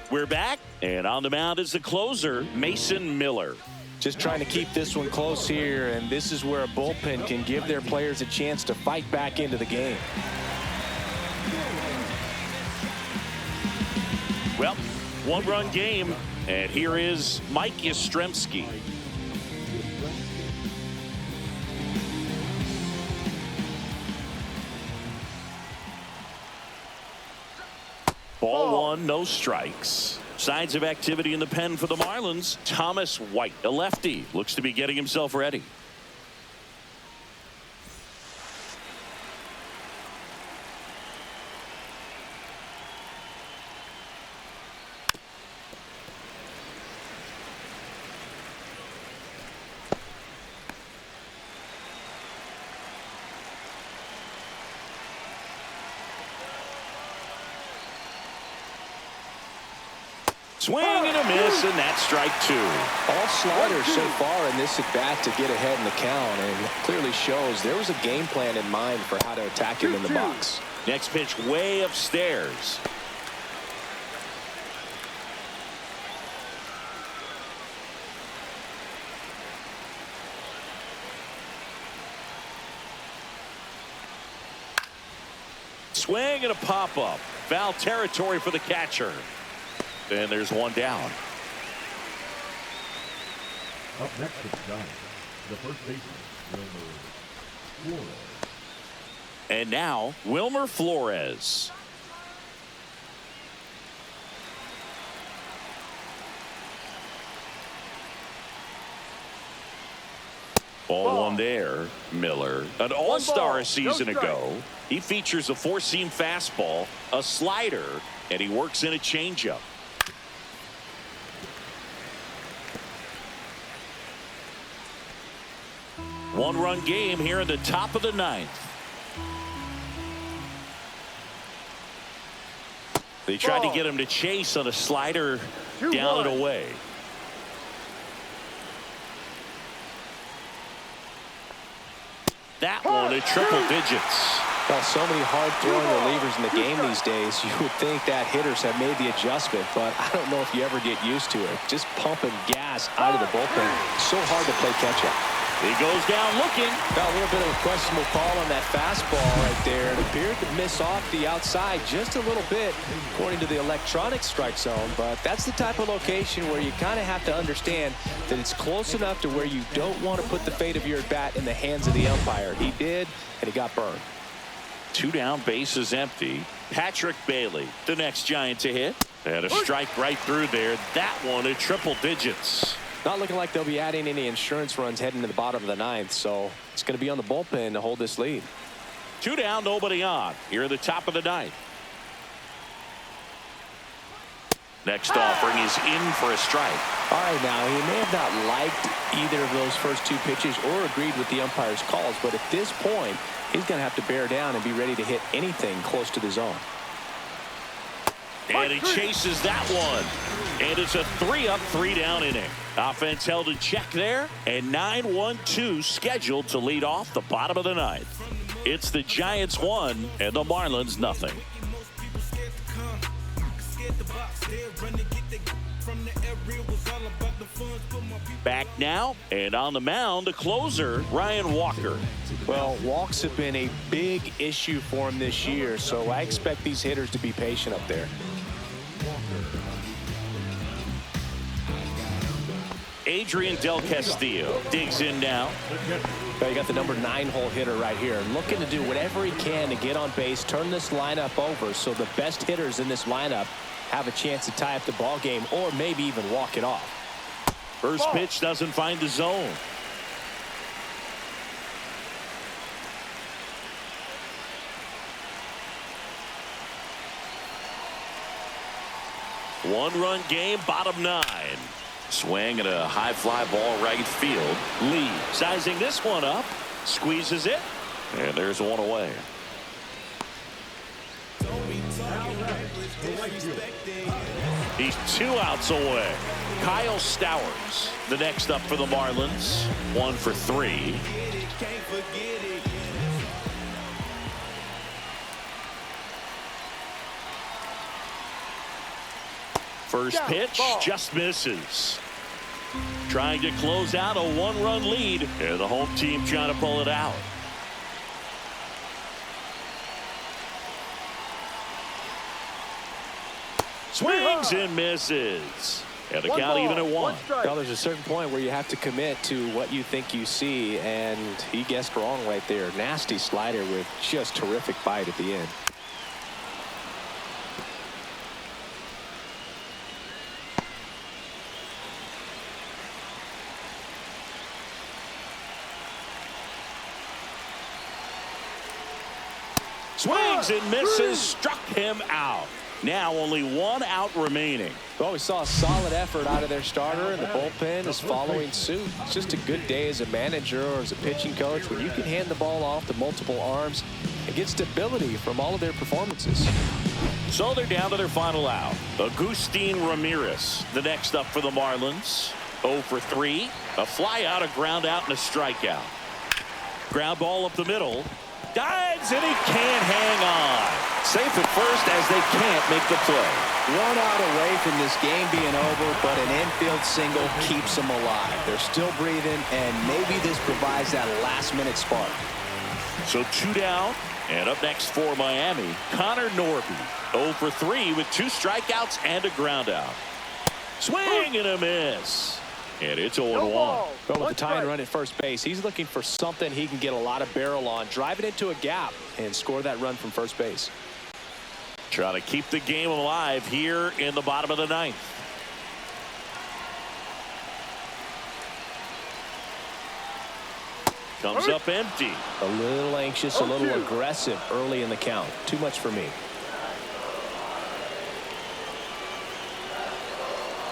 We're back, and on the mound is the closer, Mason Miller. Just trying to keep this one close here, and this is where a bullpen can give their players a chance to fight back into the game. Well, 1-run game, and here is Mike Yastrzemski. Ball 1, no strikes. Signs of activity in the pen for the Marlins. Thomas White, a lefty, looks to be getting himself ready. Swing and a miss, and that's strike 2. All sliders so far in this at-bat to get ahead in the count, and clearly shows there was a game plan in mind for how to attack him in the box. Next pitch way upstairs. Swing and a pop-up. Foul territory for the catcher. And there's one down. Up next is Giants. The first baseman, Wilmer Flores. And now, Wilmer Flores. Ball 1 there. Miller, an all-star a season ago. He features a 4-seam fastball, a slider, and he works in a changeup. One-run game here in the top of the 9th. They tried to get him to chase on a slider down and away. That one at triple digits. Well, so many hard-throwing relievers in the game these days, you would think that hitters have made the adjustment, but I don't know if you ever get used to it. Just pumping gas out of the bullpen. So hard to play catch-up. He goes down looking. Got a little bit of a questionable call on that fastball right there. It appeared to miss off the outside just a little bit, according to the electronic strike zone. But that's the type of location where you kind of have to understand that it's close enough to where you don't want to put the fate of your bat in the hands of the umpire. He did, and he got burned. 2 down, bases empty. Patrick Bailey, the next Giant to hit. And a strike right through there. That one at triple digits. Not looking like they'll be adding any insurance runs heading to the bottom of the 9th, so it's going to be on the bullpen to hold this lead. 2 down, nobody on. Here at the top of the 9th. Next offering is in for a strike. All right, now, he may have not liked either of those first 2 pitches or agreed with the umpire's calls, but at this point, he's going to have to bear down and be ready to hit anything close to the zone. And he chases that one. And it's a 3-up, 3-down inning. Offense held in check there. And 9-1-2 scheduled to lead off the bottom of the 9th. It's the Giants 1 and the Marlins nothing. Back now, and on the mound, the closer, Ryan Walker. Well, walks have been a big issue for him this year, so I expect these hitters to be patient up there. Adrian Del Castillo digs in now. You got the number 9 hole hitter right here, looking to do whatever he can to get on base, turn this lineup over so the best hitters in this lineup have a chance to tie up the ball game or maybe even walk it off. First pitch doesn't find the zone. One-run game, bottom 9. Swing and a high fly ball right field. Lee sizing this one up. Squeezes it. And there's one away. He's 2 outs away. Kyle Stowers, the next up for the Marlins. 1 for 3. First pitch just misses. Trying to close out a 1-run lead, and the home team trying to pull it out. Swings and misses. And the count even at 1. Well, there's a certain point where you have to commit to what you think you see, and he guessed wrong right there. Nasty slider with just terrific bite at the end. Swings and misses, struck him out. Now only 1 out remaining. Well, we saw a solid effort out of their starter, and the bullpen is following suit. It's just a good day as a manager or as a pitching coach when you can hand the ball off to multiple arms and get stability from all of their performances. So they're down to their final out. Agustin Ramirez, the next up for the Marlins. 0 for 3. A fly out, a ground out, and a strikeout. Ground ball up the middle. Dives, and he can't hang on. Safe at first as they can't make the play. 1 out away from this game being over, but an infield single keeps them alive. They're still breathing, and maybe this provides that last-minute spark. So 2 down, and up next for Miami, Connor Norby. 0 for 3 with 2 strikeouts and a ground out. Swing and a miss. And it's 0-1. Well, with the tying run at first base, he's looking for something he can get a lot of barrel on, drive it into a gap, and score that run from first base. Trying to keep the game alive here in the bottom of the 9th. Comes up empty. A little anxious, a little aggressive early in the count. Too much for me.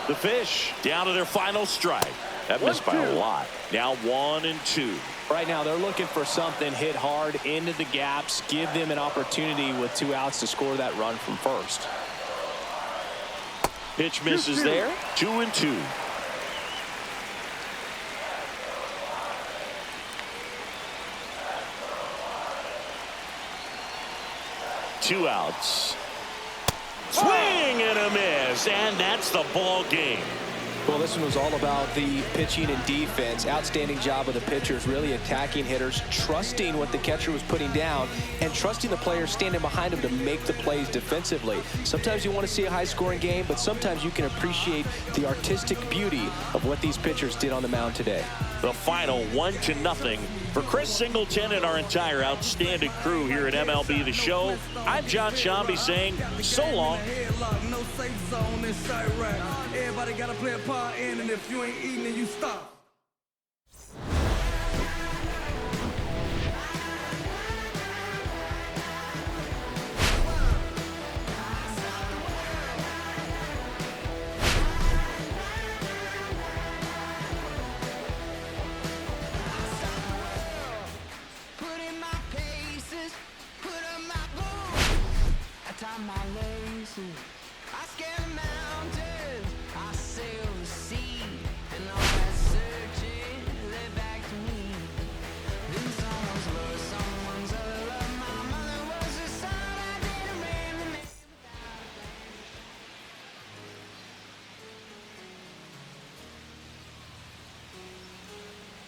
The Fish down to their final strike. That missed by a lot. Now 1 and 2. Right now they're looking for something, hit hard into the gaps, give them an opportunity with 2 outs to score that run from first. Pitch misses there. 2 and 2. Two outs. Swing and a miss, and that's the ball game. Well, this one was all about the pitching and defense. Outstanding job of the pitchers, really attacking hitters, trusting what the catcher was putting down, and trusting the players standing behind him to make the plays defensively. Sometimes you want to see a high-scoring game, but sometimes you can appreciate the artistic beauty of what these pitchers did on the mound today. The final 1-0 for Chris Singleton and our entire outstanding crew here at MLB The Show. I'm John Shambi saying so long. Everybody got to play a part in, and if you ain't eating, then you stop.